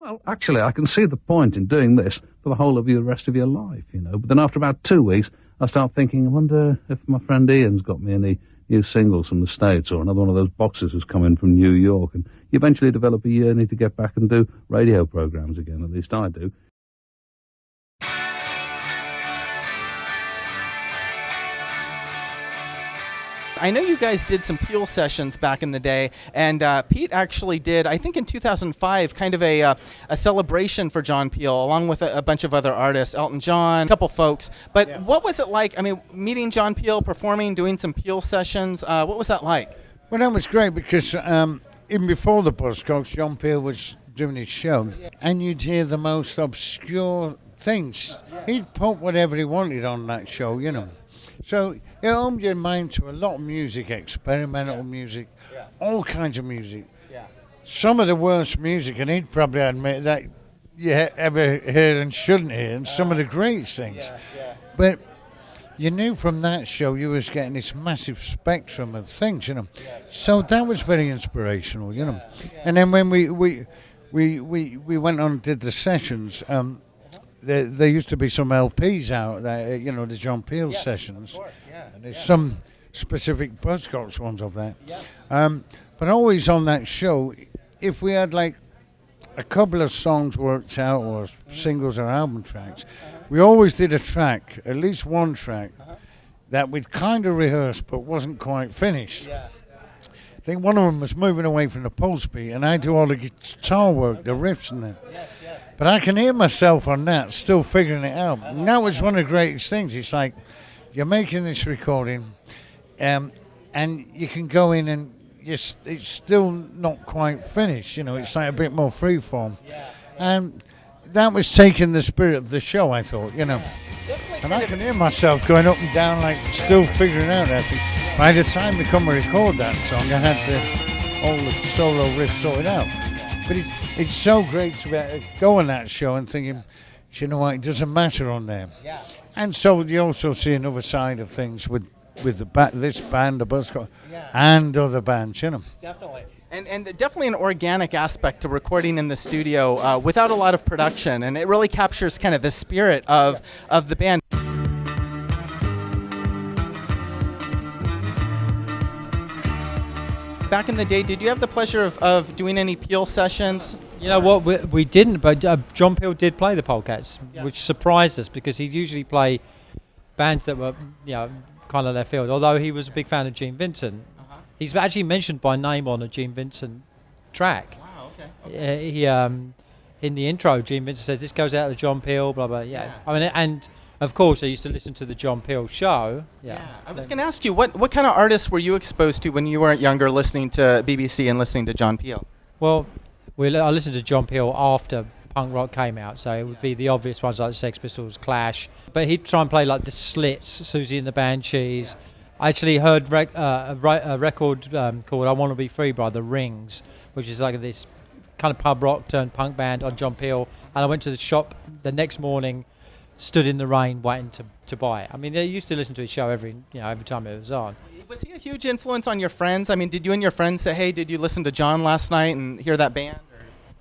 Well, actually, I can see the point in doing this for the whole of the rest of your life, you know. But then after about 2 weeks, I start thinking, I wonder if my friend Ian's got me any new singles from the States or another one of those boxes who's come in from New York. And you eventually develop a yearning to get back and do radio programs again, at least I do. I know you guys did some Peel sessions back in the day, and Pete actually did, I think in 2005, kind of a celebration for John Peel, along with a bunch of other artists, Elton John, a couple folks. But what was it like, I mean, meeting John Peel, performing, doing some Peel sessions, what was that like? Well, that was great because even before the Buzzcocks, John Peel was doing his show, and you'd hear the most obscure things. He'd put whatever he wanted on that show, you know. So it opened your mind to a lot of music, experimental music, all kinds of music. Some of the worst music, and he'd probably admit that you ever heard and shouldn't hear, and some of the greatest things. But you knew from that show you was getting this massive spectrum of things, you know. So that was very inspirational, you know. And then when we went on and did the sessions, there used to be some LPs out there, you know, the John Peel sessions. Of course, and there's some specific Buzzcocks ones of that. But always on that show, if we had like a couple of songs worked out or singles or album tracks, we always did a track, at least one track, that we'd kind of rehearsed but wasn't quite finished. I think one of them was moving away from the pulse beat, and I do all the guitar work, the riffs and that. But I can hear myself on that, still figuring it out. And that was one of the greatest things. It's like, you're making this recording, and you can go in and it's still not quite finished, you know, it's like a bit more freeform. And that was taking the spirit of the show, I thought, you know. And I can hear myself going up and down, like, still figuring out everything. By the time we come to record that song, I had all the solo riffs sorted out. But it's so great to be able to go on that show and thinking, you know what, it doesn't matter on there. And so you also see another side of things with this band, the Buzzcocks, and other bands, you know. Definitely. And definitely an organic aspect to recording in the studio without a lot of production, and it really captures kind of the spirit of the band. Back in the day, did you have the pleasure of doing any Peel sessions? You know what, we didn't, but John Peel did play the Polecats, which surprised us because he'd usually play bands that were, you know, kind of left field, although he was a big fan of Gene Vincent. He's actually mentioned by name on a Gene Vincent track. Wow, okay. He in the intro, Gene Vincent says, this goes out to John Peel, blah, blah, I mean, and of course, I used to listen to the John Peel show. I was going to ask you, what kind of artists were you exposed to when you were younger, listening to BBC and listening to John Peel? Well, I listened to John Peel after punk rock came out, so it would be the obvious ones like the Sex Pistols, Clash. But he'd try and play like the Slits, Susie and the Banshees. I actually heard a record called I Want to Be Free by The Rings, which is like this kind of pub rock turned punk band on John Peel. And I went to the shop the next morning, stood in the rain waiting to buy it. I mean, they used to listen to his show every time it was on. Was he a huge influence on your friends? I mean, did you and your friends say, hey, did you listen to John last night and hear that band?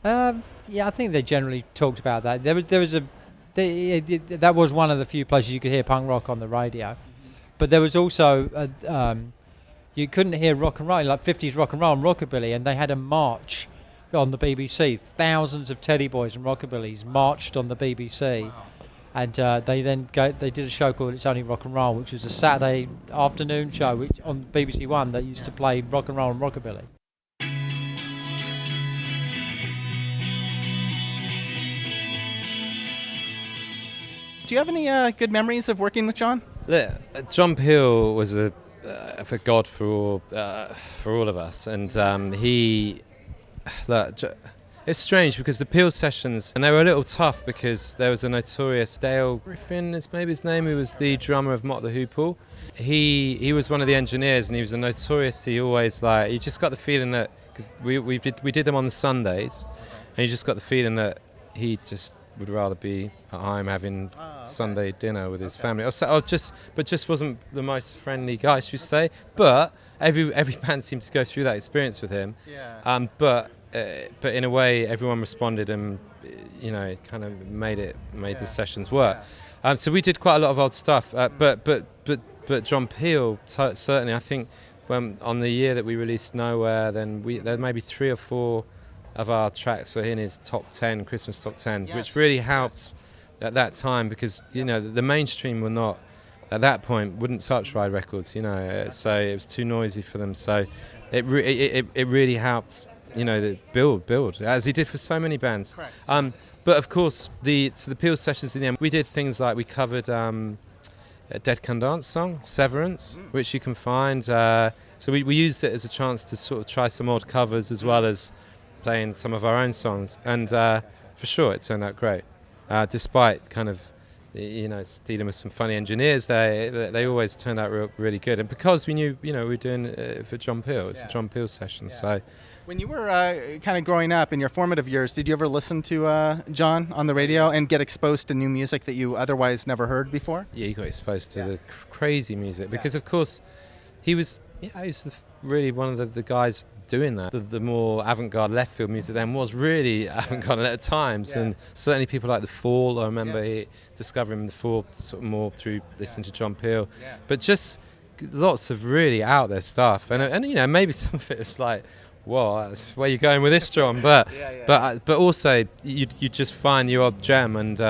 Yeah, I think they generally talked about that. That was one of the few places you could hear punk rock on the radio. But there was also, you couldn't hear rock and roll, like 50s rock and roll and rockabilly, and they had a march on the BBC. Thousands of Teddy Boys and Rockabillys marched on the BBC. Wow. And they did a show called It's Only Rock and Roll, which was a Saturday afternoon show on BBC One that used to play rock and roll and rockabilly. Do you have any good memories of working with John? John Peel was a god for all of us, and it's strange because the Peel sessions, and they were a little tough because there was a notorious Dale Griffin, is maybe his name, who was the drummer of Mott the Hoople. He was one of the engineers, and he was a notoriously always you just got the feeling that, because we did them on the Sundays, and you just got the feeling that he just would rather be at home having Sunday dinner with his family, but just wasn't the most friendly guy, should we say? But every band seemed to go through that experience with him. But but in a way, everyone responded and kind of made the sessions work. So we did quite a lot of old stuff, but John Peel certainly. I think when on the year that we released Nowhere, then there may be 3 or 4 of our tracks were in his top 10 Christmas top 10s, which really helped at that time, because the mainstream were not at that point wouldn't touch Ride Records, so it was too noisy for them. So it really helped, the build as he did for so many bands. But of course, the Peel sessions in the end, we did things like we covered a Dead Can Dance song, Severance, which you can find. So we used it as a chance to sort of try some odd covers as well as playing some of our own songs, and for sure it turned out great. Despite kind of dealing with some funny engineers, they always turned out really good. And because we knew we were doing it for John Peel, it's a John Peel session. So when you were kind of growing up in your formative years, did you ever listen to John on the radio and get exposed to new music that you otherwise never heard before? Yeah, you got exposed to the crazy music because of course he was really one of the guys doing that. The more avant-garde left field music then was really avant-garde at times, and certainly people like The Fall. I remember discovering The Fall sort of more through listening to John Peel, but just lots of really out there stuff, and maybe some of it was like, whoa, where are you going with this, John? But also you just find your odd gem, and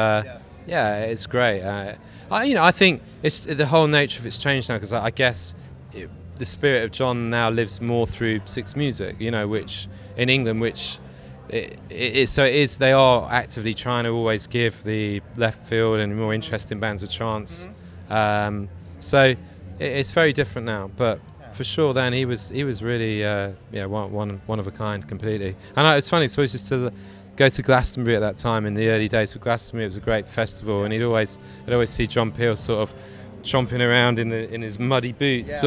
it's great. I think it's the whole nature of it's changed now, because I guess the spirit of John now lives more through Six Music, which in England, they are actively trying to always give the left field and more interesting bands a chance. So it's very different now, but for sure then he was really one of a kind completely. And it's funny, so it's just to go to Glastonbury at that time in the early days of Glastonbury. It was a great festival, and I'd always see John Peel sort of chomping around in his muddy boots,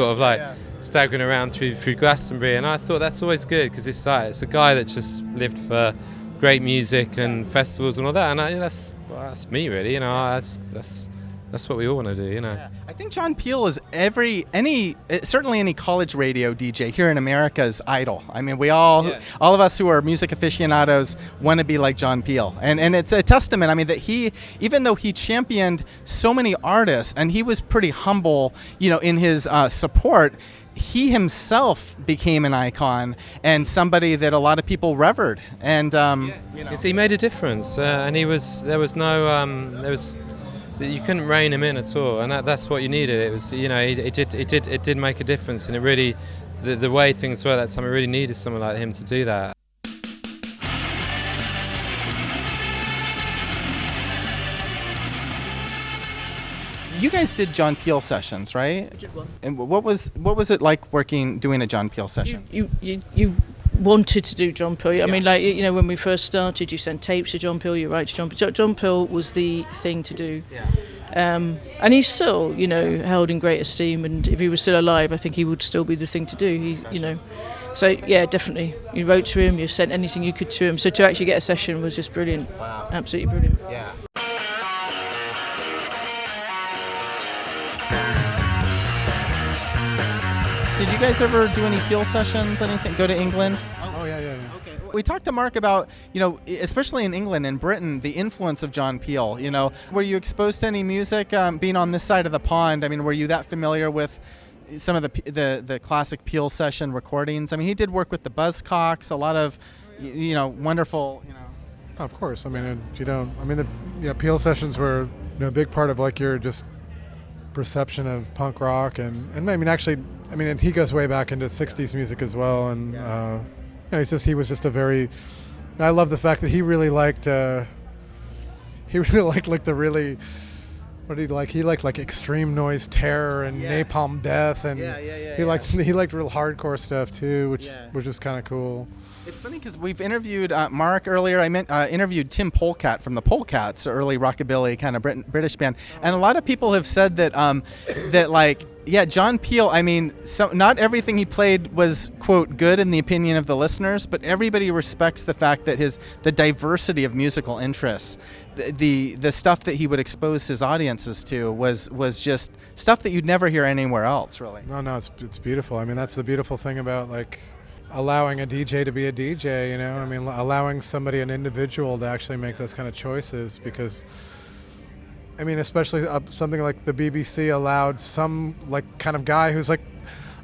staggering around through Glastonbury, and I thought that's always good, because it's a guy that just lived for great music and festivals and all that, and that's me really, that's what we all want to do, I think John Peel is certainly any college radio DJ here in America's idol. I mean, we all of us who are music aficionados want to be like John Peel, and it's a testament. I mean, that even though he championed so many artists, and he was pretty humble, in his support, he himself became an icon and somebody that a lot of people revered. And yes, he made a difference, and you couldn't rein him in at all, and that's what you needed. It was, it did make a difference, and it really, the way things were that time, it really needed someone like him to do that. You guys did John Peel sessions, right? I did one. And what was it like doing a John Peel session? You wanted to do John Peel. I mean, when we first started, you sent tapes to John Peel, you write to John Peel. John Peel was the thing to do. And he's still, held in great esteem, and if he was still alive, I think he would still be the thing to do. So yeah, definitely. You wrote to him, you sent anything you could to him. So to actually get a session was just brilliant. Wow. Absolutely brilliant. Yeah. Did you guys ever do any Peel sessions, anything? Go to England? Oh, yeah. Okay. We talked to Mark about, especially in England and Britain, the influence of John Peel. Were you exposed to any music being on this side of the pond? I mean, were you that familiar with some of the classic Peel session recordings? I mean, he did work with the Buzzcocks, a lot of, wonderful, Of course. I mean, the Peel sessions were a big part of your just perception of punk rock, and and he goes way back into 60s music as well, and he was just a very, I love the fact that he really liked the really, what did he like? He liked Extreme Noise Terror and Napalm Death, and he liked real hardcore stuff too, which was kind of cool. It's funny because we've interviewed Mark earlier. I interviewed Tim Polecat from the Polecats, early rockabilly kind of British band, and a lot of people have said that John Peel. I mean, not everything he played was quote good in the opinion of the listeners, but everybody respects the fact that the diversity of musical interests, the stuff that he would expose his audiences to was just stuff that you'd never hear anywhere else, really. No, it's beautiful. I mean, that's the beautiful thing about allowing a DJ to be a DJ, you know, I mean, allowing somebody, an individual, to actually make those kind of choices, because, I mean, especially something like the BBC allowed some, like, kind of guy who's like,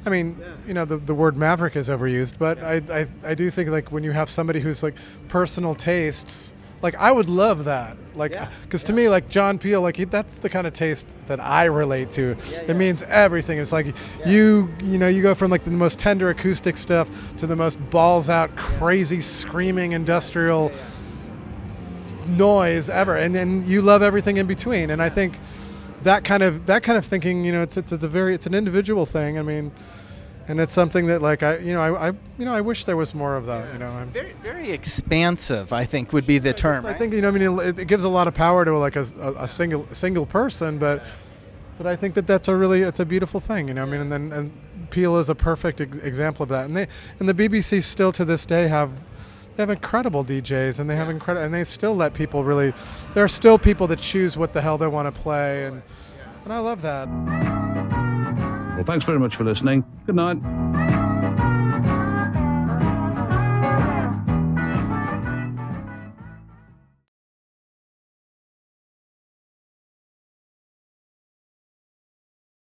I mean, you know, the word maverick is overused, but I do think, like, when you have somebody who's, like, personal tastes, like, I would love that. Like, because to me, like, John Peel, like, that's the kind of taste that I relate to. It means everything. It's like you know, you go from, like, the most tender acoustic stuff to the most balls out, crazy, screaming industrial noise ever, and then you love everything in between. And I think that kind of thinking, you know, it's an individual thing. I mean, and it's something that, like, I wish there was more of that. You know, very, very expansive, I think, would be the term. I think, you know, I mean, it gives a lot of power to, like, a single person, but I think that's it's a beautiful thing. You know, I mean, and Peel is a perfect example of that. And the BBC still to this day have incredible DJs, and they have and they still let people really. There are still people that choose what the hell they want to play, and I love that. Well, thanks very much for listening. Good night.